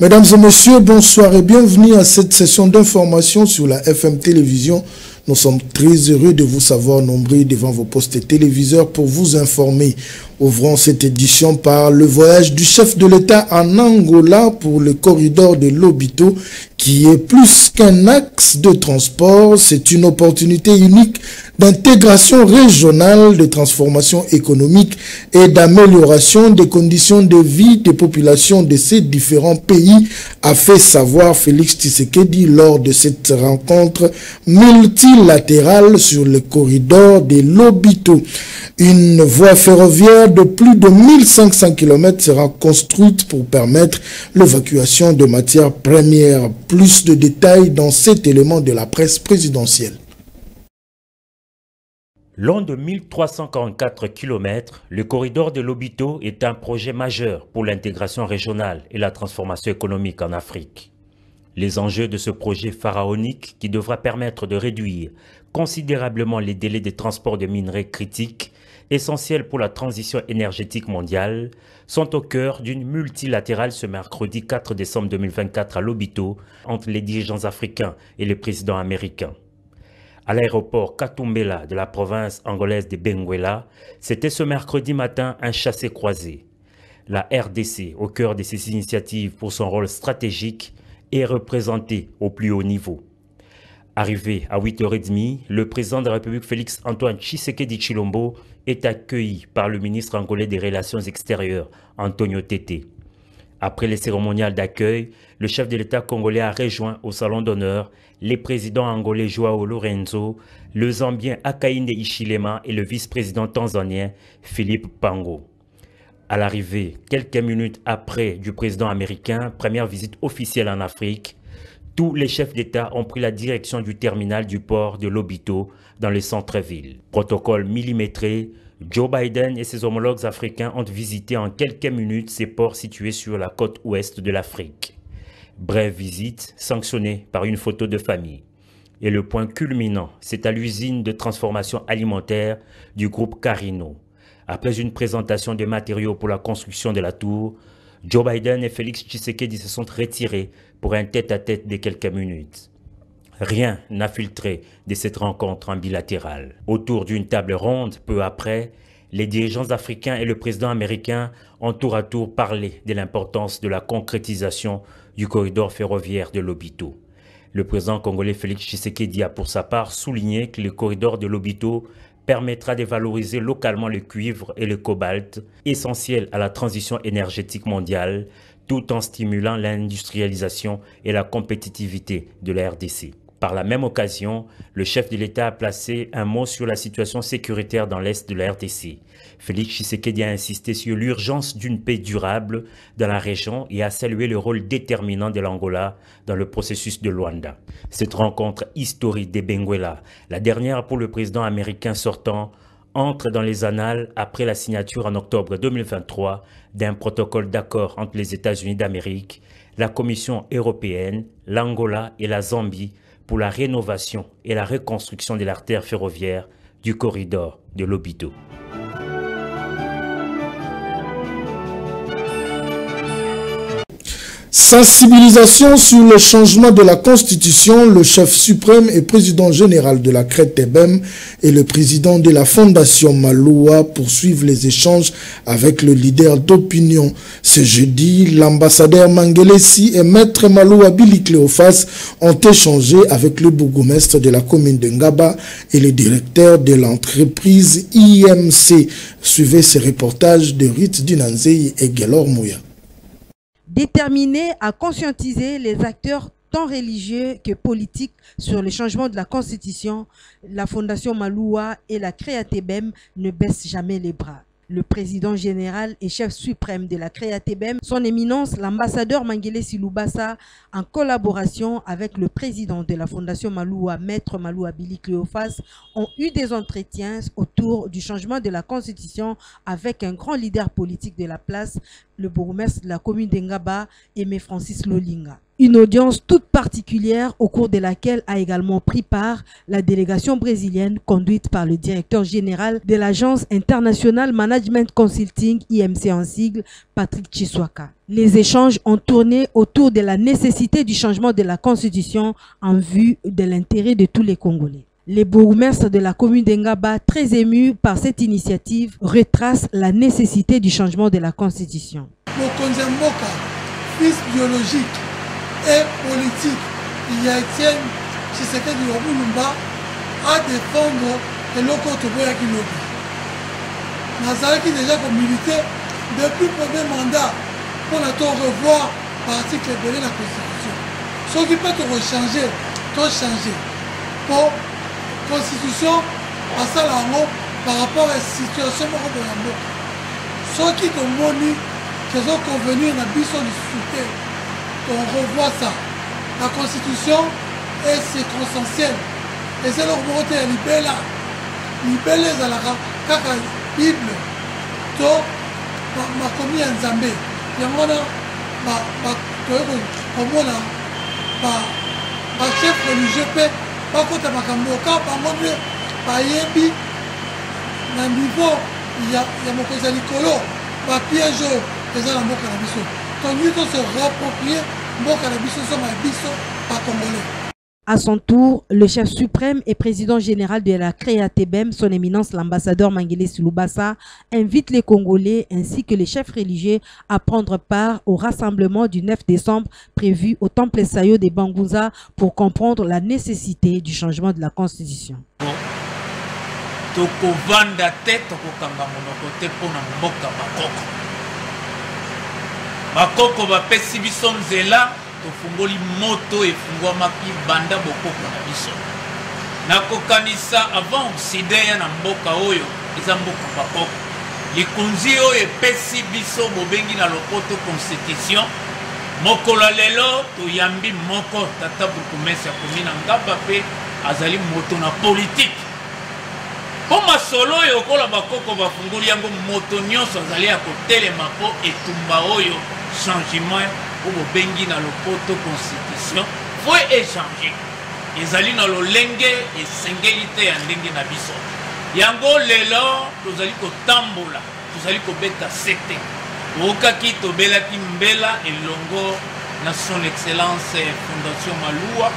Mesdames et messieurs, bonsoir et bienvenue à cette session d'information sur la FM Télévision. Nous sommes très heureux de vous savoir nombreux devant vos postes téléviseurs pour vous informer. Ouvrons cette édition par le voyage du chef de l'État en Angola pour le corridor de Lobito, qui est plus qu'un axe de transport. C'est une opportunité unique d'intégration régionale, de transformation économique et d'amélioration des conditions de vie des populations de ces différents pays, a fait savoir Félix Tshisekedi lors de cette rencontre multilatérale sur le corridor de Lobito. Une voie ferroviaire de plus de 1500 km sera construite pour permettre l'évacuation de matières premières. Plus de détails dans cet élément de la presse présidentielle. Long de 1344 km, le corridor de Lobito est un projet majeur pour l'intégration régionale et la transformation économique en Afrique. Les enjeux de ce projet pharaonique, qui devra permettre de réduire considérablement les délais de transport de minerais critiques, essentiels pour la transition énergétique mondiale, sont au cœur d'une multilatérale ce mercredi 4 décembre 2024 à Lobito entre les dirigeants africains et le président américain. À l'aéroport Katumbela de la province angolaise de Benguela, c'était ce mercredi matin un chassé-croisé. La RDC, au cœur de ces initiatives pour son rôle stratégique, est représentée au plus haut niveau. Arrivé à 8h30, le président de la République Félix-Antoine Tshisekedi Tshilombo est accueilli par le ministre angolais des Relations extérieures, Antonio Tete. Après les cérémoniales d'accueil, le chef de l'État congolais a rejoint au salon d'honneur les présidents angolais Joao Lourenço, le Zambien Hakainde Hichilema et le vice-président tanzanien Philippe Pango. À l'arrivée, quelques minutes après du président américain, première visite officielle en Afrique, tous les chefs d'État ont pris la direction du terminal du port de Lobito dans le centre-ville. Protocole millimétré, Joe Biden et ses homologues africains ont visité en quelques minutes ces ports situés sur la côte ouest de l'Afrique. Brève visite sanctionnée par une photo de famille. Et le point culminant, c'est à l'usine de transformation alimentaire du groupe Carino. Après une présentation des matériaux pour la construction de la tour, Joe Biden et Félix Tshisekedi se sont retirés pour un tête-à-tête de quelques minutes. Rien n'a filtré de cette rencontre en bilatéral. Autour d'une table ronde, peu après, les dirigeants africains et le président américain ont tour à tour parlé de l'importance de la concrétisation du corridor ferroviaire de Lobito. Le président congolais Félix Tshisekedi a pour sa part souligné que le corridor de Lobito permettra de valoriser localement le cuivre et le cobalt, essentiels à la transition énergétique mondiale, tout en stimulant l'industrialisation et la compétitivité de la RDC. Par la même occasion, le chef de l'État a placé un mot sur la situation sécuritaire dans l'est de la RDC. Félix Tshisekedi a insisté sur l'urgence d'une paix durable dans la région et a salué le rôle déterminant de l'Angola dans le processus de Luanda. Cette rencontre historique de Benguela, la dernière pour le président américain sortant, entre dans les annales après la signature en octobre 2023 d'un protocole d'accord entre les États-Unis d'Amérique, la Commission européenne, l'Angola et la Zambie pour la rénovation et la reconstruction de l'artère ferroviaire du corridor de Lobito. Sensibilisation sur le changement de la Constitution, le chef suprême et président général de la CRETEBEM et le président de la Fondation Maloua poursuivent les échanges avec le leader d'opinion. Ce jeudi, l'ambassadeur Mangelesi et maître Maloua Billy Cléophas ont échangé avec le bourgmestre de la commune de Ngaba et le directeur de l'entreprise IMC. Suivez ces reportages de Ruth Dinanzei et Gelor Mouya. Déterminé à conscientiser les acteurs tant religieux que politiques sur le changement de la Constitution, la Fondation Maloua et la CREATEBEM ne baissent jamais les bras. Le président général et chef suprême de la CREATEBEM, son éminence l'ambassadeur Mangelesi Lubasa, en collaboration avec le président de la Fondation Maloua, maître Maloua Billy Cléophas, ont eu des entretiens autour du changement de la Constitution avec un grand leader politique de la place, le bourgmestre de la commune d'Engaba, Aimé Francis Lolinga. Une audience toute particulière au cours de laquelle a également pris part la délégation brésilienne conduite par le directeur général de l'Agence internationale Management Consulting, IMC en sigle, Patrick Chiswaka. Les échanges ont tourné autour de la nécessité du changement de la Constitution en vue de l'intérêt de tous les Congolais. Les bourgmestres de la commune d'Engaba, très émus par cette initiative, retracent la nécessité du changement de la Constitution. Fils biologique et politique, il y a Étienne Tshisekedi Lumumba à défendre le local Toboya Kilobi. Nazaraki déjà comme militaire depuis le premier mandat pour revoir l'article de la Constitution. Ce qui peut te rechanger, tout changer. Pour la Constitution, à ça par rapport à la situation de la mort. Ce qui te montre qu'ils ont convenu dans la mission du soutien. On revoit ça. La Constitution est circonstancielle. Et c'est leur volonté à libérer là. Libérer la Bible. Donc, ma commis en Zambé. Il y a un chef religieux, par contre, il y a niveau, il y a mon cousin Nicolo, il piège les gens dans le cannabis. Donc, nous devons se réapproprier le cannabis par Congolais. À son tour, le chef suprême et président général de la CREATEBEM, son éminence l'ambassadeur Mangele Sulubasa, invite les Congolais ainsi que les chefs religieux à prendre part au rassemblement du 9 décembre prévu au temple Sayo de Bangunza pour comprendre la nécessité du changement de la Constitution. Bakoko bapesi biso nzela tofungoli moto efungwamaki banda bokoko na biso nakokanisa avant occident ya na mboka oyo eza mboka bakoko likunzi oyo epesi biso bobengi na lopoto constitution mokolo lelo toyambi moko tata bukumesi akomi na ngamba mpe azali moto na politique po masolo oyo okola bakoko bafungoli yango moto nyonso azali ya kotelema po etumba oyo changement au bengi na lopoto constitution faut échanger ezali na lolenge esengeli ya ndenge na biso yango lelo tozali kotambola tozali kobeta sete okaki tobelaki mbela elongo na son excellence fondation Malua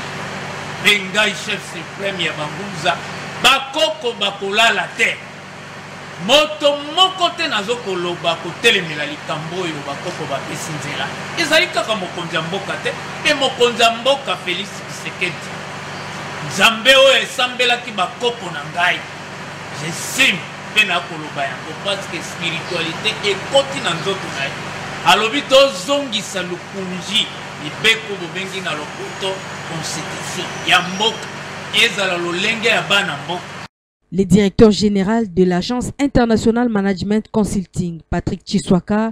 bengai chef suprême ya Bangunza bakoko bakolala te moto moko te nazo koloba kotelemela likambo oyo bakoko bapesi nzela ezali kaka mokonzi ya mboka te mpe mokonzi ya mboka Félix Tshisekedi nzambe oyo esambelaki bakoko na ngai jesime mpe nakoloba yango parceke spiritualité ekoti na nzoto na ye alobi tozongisa lukunji libeko bobengi na lopoto constitution ya mboka ezala lolenge ya bana mboka. Le directeur général de l'Agence internationale Management Consulting, Patrick Chiswaka,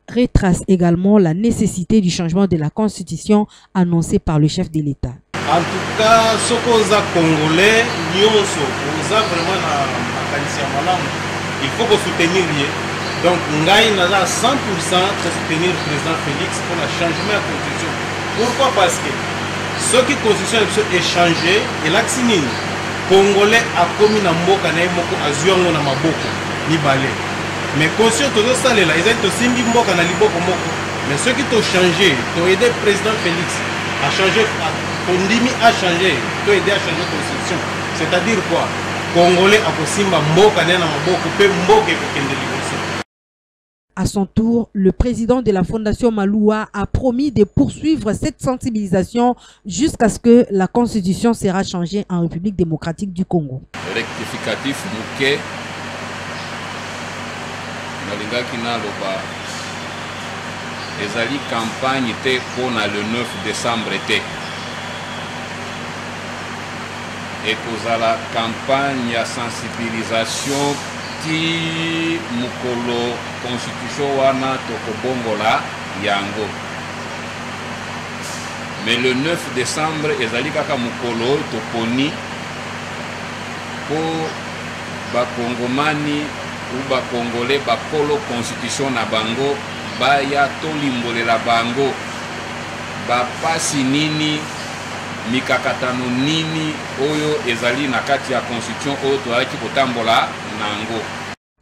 retrace également la nécessité du changement de la Constitution annoncée par le chef de l'État. En tout cas, ce qu'on a congolais, on a vraiment la il faut qu'on soutenir. Donc, on a 100% de soutenir le président Félix pour le changement de la Constitution. Pourquoi? Parce que ce qui est Constitution est changé et l'accident. Congolais a commis na mboka na moko azuango na maboko ni balé mais conscient to ça là ils ont simbi mboka na liboko moko mais ce qui t'a changé to aider président Félix à changer Kondimi a changé to aider à changer constitution c'est-à-dire quoi Congolais a kosimba mboka na maboko pe mboka ko kende liboso. À son tour, le président de la Fondation Malua a promis de poursuivre cette sensibilisation jusqu'à ce que la Constitution sera changée en République démocratique du Congo. Rectificatif Mouké, Nalingaki Naloba, ezali campagne était pour le 9 décembre été. Et pour la campagne à sensibilisation qui mukolo constitution wana tokobongola yango mais le 9 décembre ezali kaka mukolo toponi pour bakongomani ou bakongolais bakolo constitution na bango baya tolimbolela bango bapasi nini mikakatano nini oyo ezali na kati ya constitution oyo toyaki kotambola nango.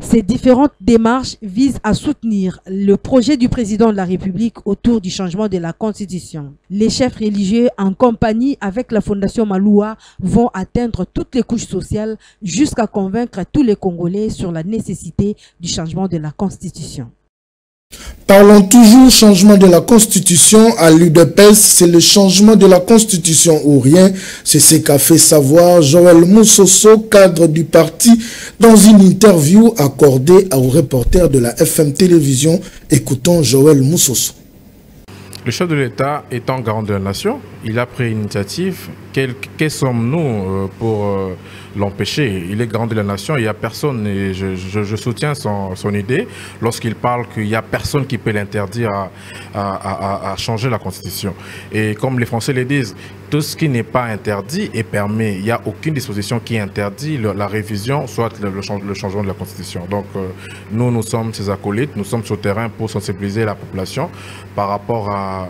Ces différentes démarches visent à soutenir le projet du président de la République autour du changement de la Constitution. Les chefs religieux, en compagnie avec la Fondation Maloua, vont atteindre toutes les couches sociales jusqu'à convaincre tous les Congolais sur la nécessité du changement de la Constitution. Parlons toujours changement de la Constitution. À l'UDPS, c'est le changement de la Constitution ou rien. C'est ce qu'a fait savoir Joël Moussoso, cadre du parti, dans une interview accordée au reporter de la FM Télévision. Écoutons Joël Moussoso. Le chef de l'État étant garant de la nation, il a pris une initiative. Quels sommes-nous pour l'empêcher? Il est garant de la nation, il n'y a personne, et je soutiens son idée lorsqu'il parle qu'il n'y a personne qui peut l'interdire à changer la Constitution. Et comme les Français le disent, tout ce qui n'est pas interdit est permis. Il n'y a aucune disposition qui interdit la révision, soit le changement de la Constitution. Donc nous sommes ses acolytes, nous sommes sur le terrain pour sensibiliser la population par rapport à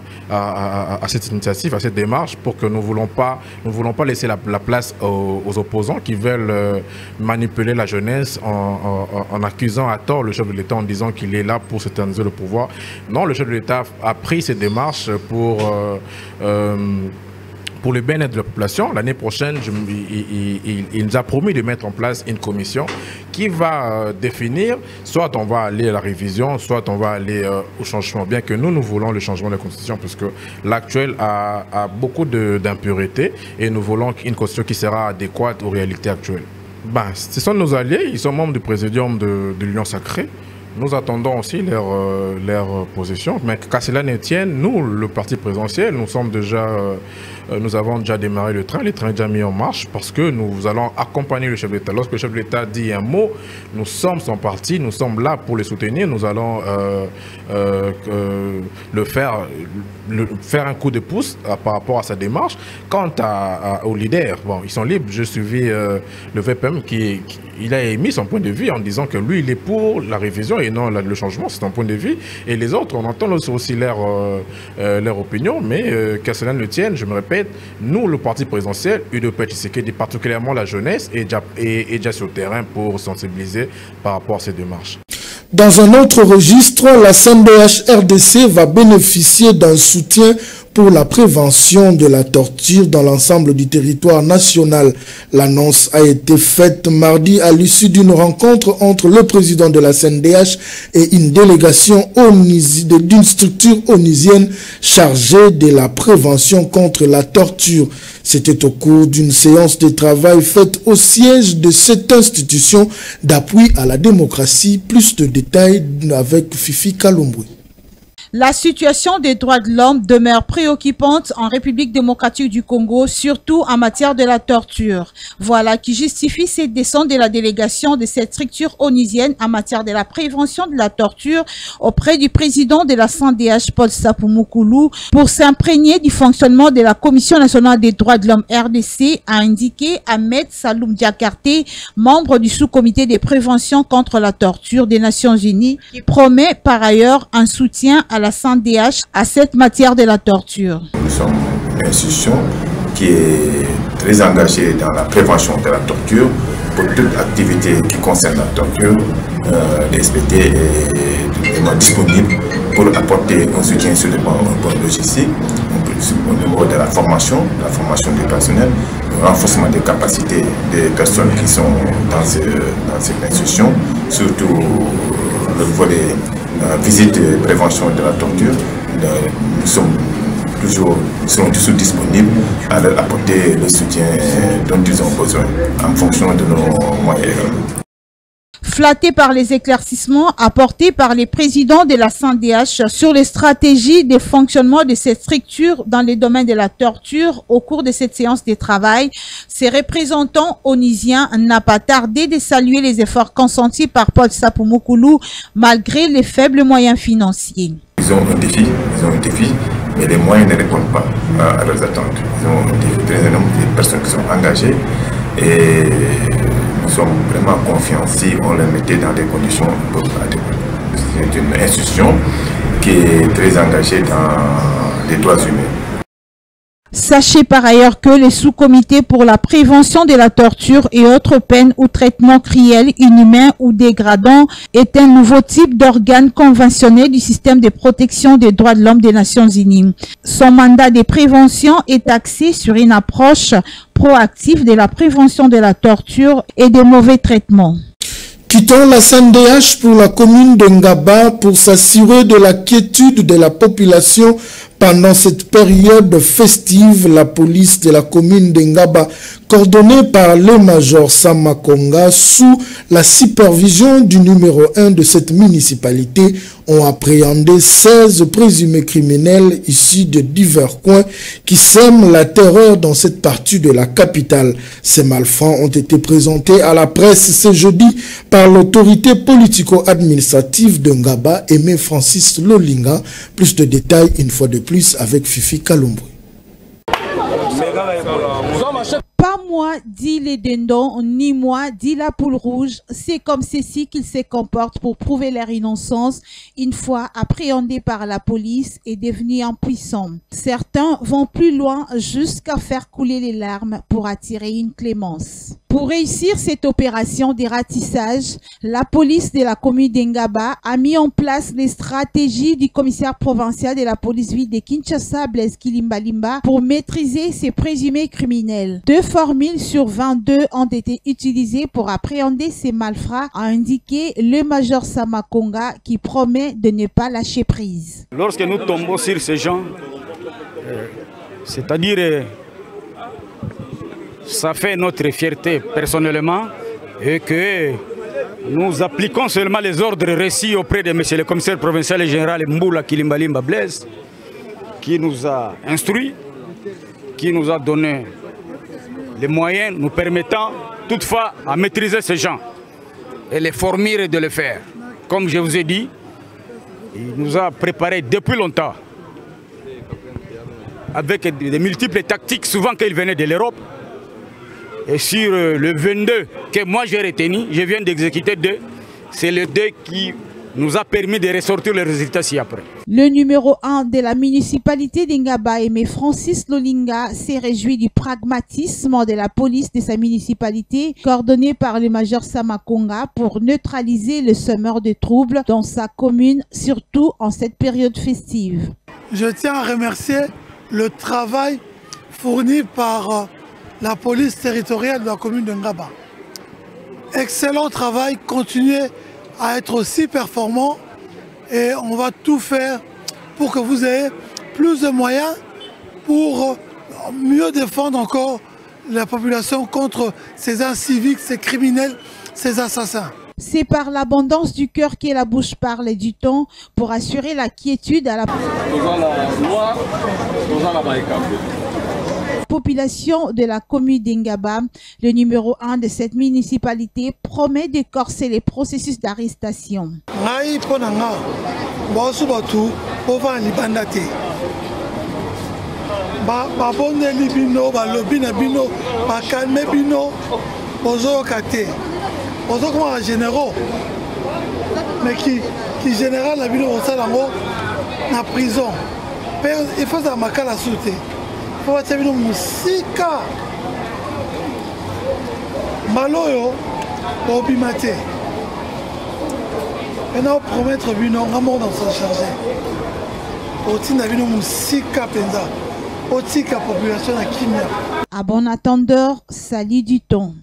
cette initiative, à cette démarche, pour que nous ne voulons pas laisser la place aux opposants qui veulent manipuler la jeunesse en accusant à tort le chef de l'État en disant qu'il est là pour s'éterniser le pouvoir. Non, le chef de l'État a pris cette démarche pour le bien-être de la population. L'année prochaine, il nous a promis de mettre en place une commission qui va définir, soit on va aller à la révision, soit on va aller au changement, bien que nous voulons le changement de la Constitution, parce que l'actuel a beaucoup d'impuretés et nous voulons une Constitution qui sera adéquate aux réalités actuelles. Ce sont nos alliés, ils sont membres du présidium de l'Union Sacrée. Nous attendons aussi leur position, mais qu'à cela ne tienne, nous, le parti présidentiel, nous avons déjà démarré le train est déjà mis en marche, parce que nous allons accompagner le chef de l'État. Lorsque le chef de l'État dit un mot, nous sommes son parti, nous sommes là pour le soutenir, nous allons faire un coup de pouce par rapport à sa démarche. Quant aux leaders, ils sont libres. J'ai suivi le VPM il a émis son point de vue en disant que lui, il est pour la révision et non le changement, c'est son point de vue. Et les autres, on entend aussi leur opinion, mais qu'à cela ne tienne, je me répète, nous, le parti présidentiel, UDPS Tshisekedi, particulièrement la jeunesse, est déjà sur le terrain pour sensibiliser par rapport à ces démarches. Dans un autre registre, la CNDH RDC va bénéficier d'un soutien pour la prévention de la torture dans l'ensemble du territoire national. L'annonce a été faite mardi à l'issue d'une rencontre entre le président de la CNDH et une délégation d'une structure onusienne chargée de la prévention contre la torture. C'était au cours d'une séance de travail faite au siège de cette institution d'appui à la démocratie. Plus de détails avec Fifi Kalumboui. La situation des droits de l'homme demeure préoccupante en République démocratique du Congo, surtout en matière de la torture. Voilà qui justifie cette descente de la délégation de cette structure onusienne en matière de la prévention de la torture auprès du président de la CNDH, Paul Sapou Mukulu, pour s'imprégner du fonctionnement de la Commission nationale des droits de l'homme RDC, a indiqué Ahmed Saloum Diakarte, membre du sous-comité de prévention contre la torture des Nations Unies, qui promet par ailleurs un soutien à la CNDH à cette matière de la torture. Nous sommes une institution qui est très engagée dans la prévention de la torture. Pour toute activité qui concerne la torture, les SPT est disponible pour apporter un soutien sur le plan logistique, au niveau de la formation du personnel, le renforcement des capacités des personnes qui sont dans cette institution, surtout le volet visite de prévention de la torture. Nous serons toujours disponibles à leur apporter le soutien dont ils ont besoin en fonction de nos moyens. Flatté par les éclaircissements apportés par les présidents de la CNDH sur les stratégies de fonctionnement de cette structure dans les domaines de la torture au cours de cette séance de travail, ces représentants onusiens n'ont pas tardé de saluer les efforts consentis par Paul Sapou Mukulu malgré les faibles moyens financiers. Ils ont un défi, mais les moyens ne répondent pas à leurs attentes. Ils ont un défi très énorme, des personnes qui sont engagées et nous sommes vraiment confiants si on les mettait dans des conditions adéquates. C'est une institution qui est très engagée dans les droits humains. Sachez par ailleurs que le sous-comité pour la prévention de la torture et autres peines ou traitements cruels, inhumains ou dégradants est un nouveau type d'organe conventionnel du système de protection des droits de l'homme des Nations Unies. Son mandat de prévention est axé sur une approche proactive de la prévention de la torture et des mauvais traitements. Quittons la CNDH pour la commune de Ngaba pour s'assurer de la quiétude de la population pendant cette période festive. La police de la commune de Ngaba, coordonnée par le major Samakonga, sous la supervision du numéro 1 de cette municipalité, ont appréhendé 16 présumés criminels issus de divers coins qui sèment la terreur dans cette partie de la capitale. Ces malfrats ont été présentés à la presse ce jeudi par l'autorité politico-administrative de Ngaba, Aimé Francis Lolinga. Plus de détails une fois de plus avec Fifi Kalumbu. Pas moi, dit les dindons, ni moi, dit la poule rouge. C'est comme ceci qu'ils se comportent pour prouver leur innocence une fois appréhendés par la police et devenus impuissants. Certains vont plus loin jusqu'à faire couler les larmes pour attirer une clémence. Pour réussir cette opération de ratissage, la police de la commune d'Engaba a mis en place les stratégies du commissaire provincial de la police ville de Kinshasa, Blaise Kilimbalimba, pour maîtriser ces présumés criminels. 2 formules sur 22 ont été utilisées pour appréhender ces malfrats, a indiqué le major Samakonga, qui promet de ne pas lâcher prise. Lorsque nous tombons sur ces gens, c'est-à-dire ça fait notre fierté personnellement et que nous appliquons seulement les ordres reçus auprès de M. le commissaire provincial et général Mboula Kilimbalimba Blaise, qui nous a instruits, qui nous a donné les moyens nous permettant toutefois à maîtriser ces gens et les former de le faire. Comme je vous ai dit, il nous a préparé depuis longtemps avec de multiples tactiques, souvent qu'ils venaient de l'Europe. Et sur le 22 que moi j'ai retenu, je viens d'exécuter 2, c'est le 2 qui nous a permis de ressortir les résultats ci-après. Le numéro 1 de la municipalité d'Engaba, Aimé Francis Lolinga, s'est réjoui du pragmatisme de la police de sa municipalité, coordonnée par le major Samakonga, pour neutraliser le semeur de troubles dans sa commune, surtout en cette période festive. Je tiens à remercier le travail fourni par la police territoriale de la commune de Ngaba. Excellent travail, continuez à être aussi performant et on va tout faire pour que vous ayez plus de moyens pour mieux défendre encore la population contre ces inciviques, ces criminels, ces assassins. C'est par l'abondance du cœur que la bouche parle du temps pour assurer la quiétude à la population de la commune d'Engaba. Le numéro 1 de cette municipalité promet de corser les processus d'arrestation. Mais qui général la ville au Salango na prison. Il faut ça marquer la sûreté. Il faut être venu musika. Maloyo obimate. Et nous promettre vino ngamo dans son chargé. Otina vino musika penza. Otika population na kimia. À bon attendeur, salut du ton.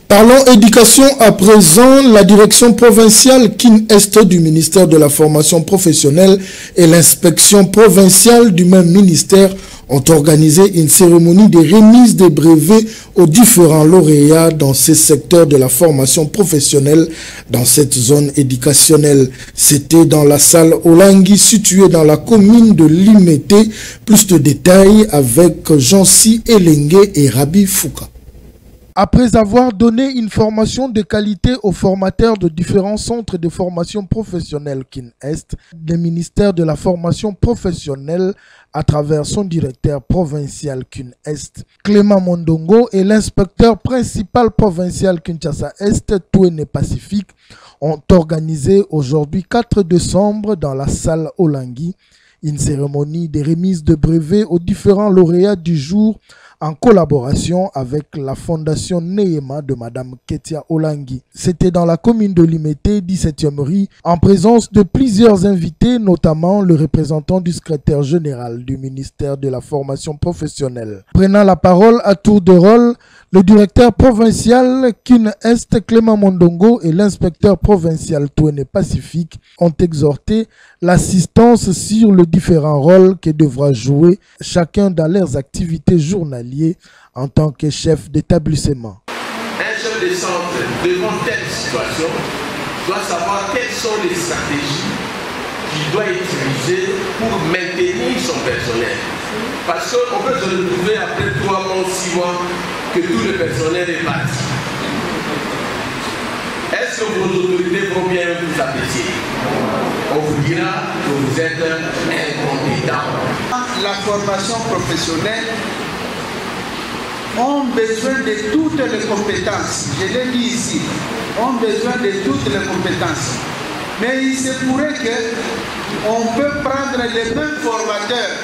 Parlons éducation à présent. La direction provinciale Kin-Est du ministère de la formation professionnelle et l'inspection provinciale du même ministère ont organisé une cérémonie de remise des brevets aux différents lauréats dans ces secteurs de la formation professionnelle dans cette zone éducationnelle. C'était dans la salle Olangi située dans la commune de Limete. Plus de détails avec Jean-Si Elengue et Rabi Fouka. Après avoir donné une formation de qualité aux formateurs de différents centres de formation professionnelle Kin-Est, le ministère de la formation professionnelle, à travers son directeur provincial Kin-Est, Clément Mondongo, et l'inspecteur principal provincial Kinshasa-Est, Touene Pacifique, ont organisé aujourd'hui 4 décembre dans la salle Olangi Une cérémonie de remise de brevets aux différents lauréats du jour en collaboration avec la fondation Nehema de Madame Ketia Olangi. C'était dans la commune de Limete, 17e rue, en présence de plusieurs invités, notamment le représentant du secrétaire général du ministère de la formation professionnelle. Prenant la parole à tour de rôle, le directeur provincial Kin Est Clément Mondongo et l'inspecteur provincial Touene Pacifique ont exhorté l'assistance sur les différents rôles que devra jouer chacun dans leurs activités journalières en tant que chef d'établissement. Un chef de centre devant telle situation doit savoir quelles sont les stratégies qu'il doit utiliser pour maintenir son personnel. Parce qu'on peut se retrouver après 3 mois, 6 mois que tout le personnel est parti. Est-ce que vos autorités vont bien vous apprécier? On vous dira que vous êtes incompétent. La formation professionnelle ont besoin de toutes les compétences. Je l'ai dit ici, ont besoin de toutes les compétences. Mais il se pourrait qu'on peut prendre les mêmes formateurs,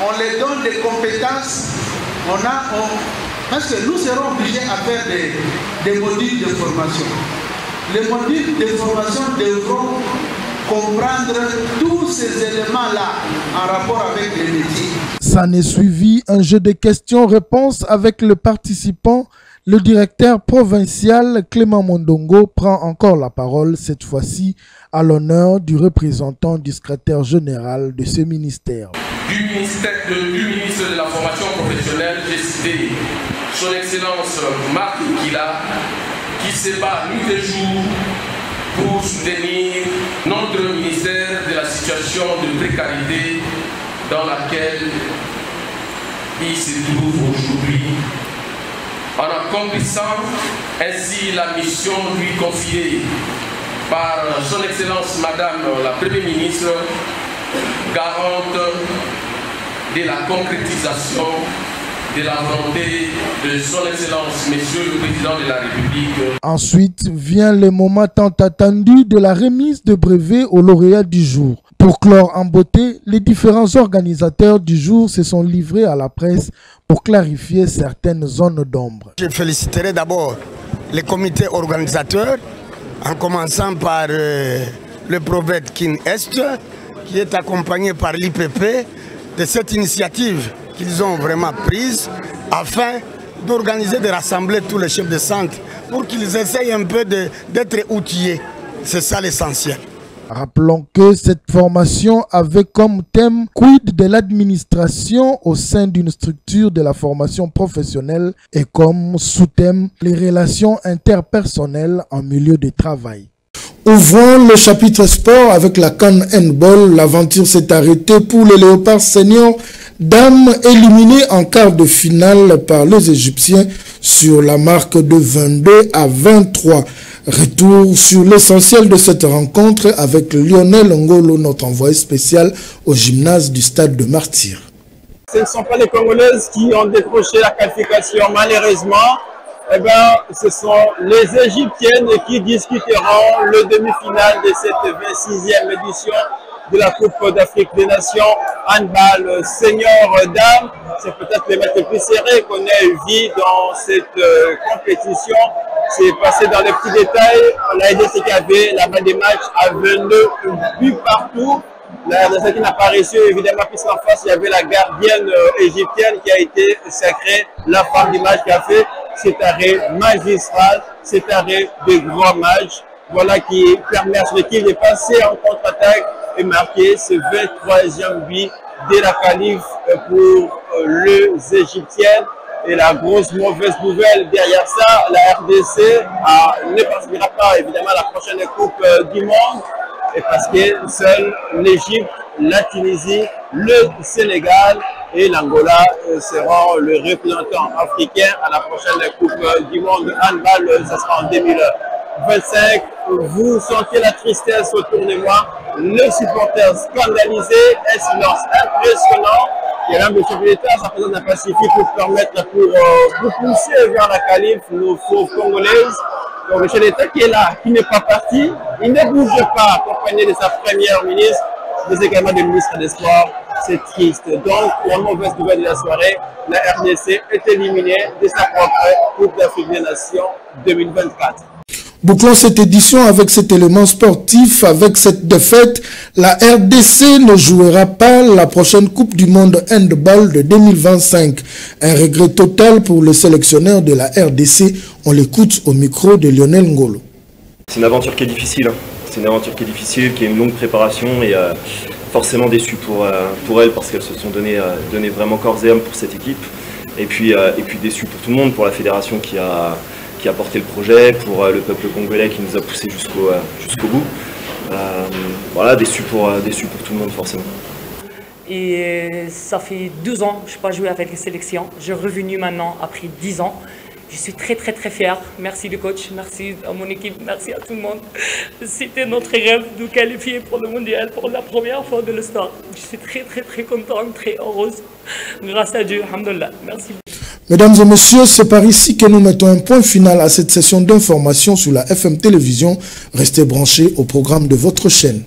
on les donne des compétences, parce que nous serons obligés à faire des modules de formation. Les modules de formation devront comprendre tous ces éléments-là en rapport avec les métiers. Ça n'est suivi un jeu de questions-réponses avec le participant. Le directeur provincial Clément Mondongo prend encore la parole, cette fois-ci à l'honneur du représentant du secrétaire général de ce ministère. Du ministre de la formation professionnelle, j'ai cité son Excellence Marc Kila, qui se bat nuit et jour pour soutenir notre ministère de la situation de précarité dans laquelle il se trouve aujourd'hui, en accomplissant ainsi la mission lui confiée par son Excellence Madame la Première ministre, garante de la concrétisation de la volonté de son Excellence Monsieur le Président de la République. Ensuite vient le moment tant attendu de la remise de brevets aux lauréats du jour. Pour clore en beauté, les différents organisateurs du jour se sont livrés à la presse pour clarifier certaines zones d'ombre. Je féliciterai d'abord les comités organisateurs, en commençant par le prophète Kin Est, qui est accompagné par l'IPP, de cette initiative qu'ils ont vraiment prise afin d'organiser, de rassembler tous les chefs de centre pour qu'ils essayent un peu d'être outillés. C'est ça l'essentiel. Rappelons que cette formation avait comme thème « Quid de l'administration au sein d'une structure de la formation professionnelle » et comme sous-thème « Les relations interpersonnelles en milieu de travail ». Ouvrons le chapitre sport avec la CAN Handball. L'aventure s'est arrêtée pour les Léopards seniors dames éliminés en quart de finale par les Égyptiens sur la marque de 22-23. Retour sur l'essentiel de cette rencontre avec Lionel Ngolo, notre envoyé spécial au gymnase du stade de Martyrs. Ce ne sont pas les Congolaises qui ont décroché la qualification malheureusement. Eh bien, ce sont les Égyptiennes qui discuteront le demi-finale de cette 26e édition de la Coupe d'Afrique des Nations handball senior dames. C'est peut-être le match le plus serré qu'on ait vu dans cette compétition. C'est passé dans les petits détails. La RDC avait la main des matchs à 22 buts partout. La RDC qui n'a pas reçu, évidemment, puisqu'en face, il y avait la gardienne égyptienne qui a été sacrée, la femme du match qui a fait cet arrêt magistral, cet arrêt de grand match. Voilà qui permet à son équipe de passer en contre-attaque et marquer ce 23e but de la qualif pour les Égyptiennes. Et la grosse mauvaise nouvelle derrière ça, la RDC ne participera pas évidemment à la prochaine Coupe du Monde. Et parce que seul l'Égypte, la Tunisie, le Sénégal et l'Angola seront le représentant africain à la prochaine Coupe du Monde handball. Ça sera en 2025. Vous sentez la tristesse autour de moi, les supporters scandalisés, un silence impressionnant. Il y a l'âme de chef de l'État, ça présente un Pacifique pour permettre pour pousser vers la qualif nos faux Congolaises. Donc le chef de l'État qui est là, qui n'est pas parti, il ne bouge pas, accompagné de sa première ministre. mais également des ministres des Sports. C'est triste. Donc, la mauvaise nouvelle de la soirée, la RDC est éliminée de sa propre Coupe d'Afrique des Nations 2024. Bouclons cette édition avec cet élément sportif. Avec cette défaite, la RDC ne jouera pas la prochaine Coupe du Monde Handball de 2025. Un regret total pour le sélectionneur de la RDC. On l'écoute au micro de Lionel Ngolo. C'est une aventure qui est difficile. C'est une aventure qui est difficile, qui a une longue préparation et forcément déçu pour elle parce qu'elles se sont donné vraiment corps et âme pour cette équipe. Et puis déçu pour tout le monde, pour la fédération qui a porté le projet, pour le peuple congolais qui nous a poussé jusqu'au bout. Voilà, déçu pour tout le monde forcément. Et ça fait 12 ans que je n'ai pas joué avec les sélections. Je suis revenu maintenant après 10 ans. Je suis très fier. Merci le coach, merci à mon équipe, merci à tout le monde. C'était notre rêve de qualifier pour le mondial pour la première fois de l'histoire. Je suis très contente, très heureuse. Grâce à Dieu, alhamdoulilah. Merci. Mesdames et messieurs, c'est par ici que nous mettons un point final à cette session d'information sur la FM Télévision. Restez branchés au programme de votre chaîne.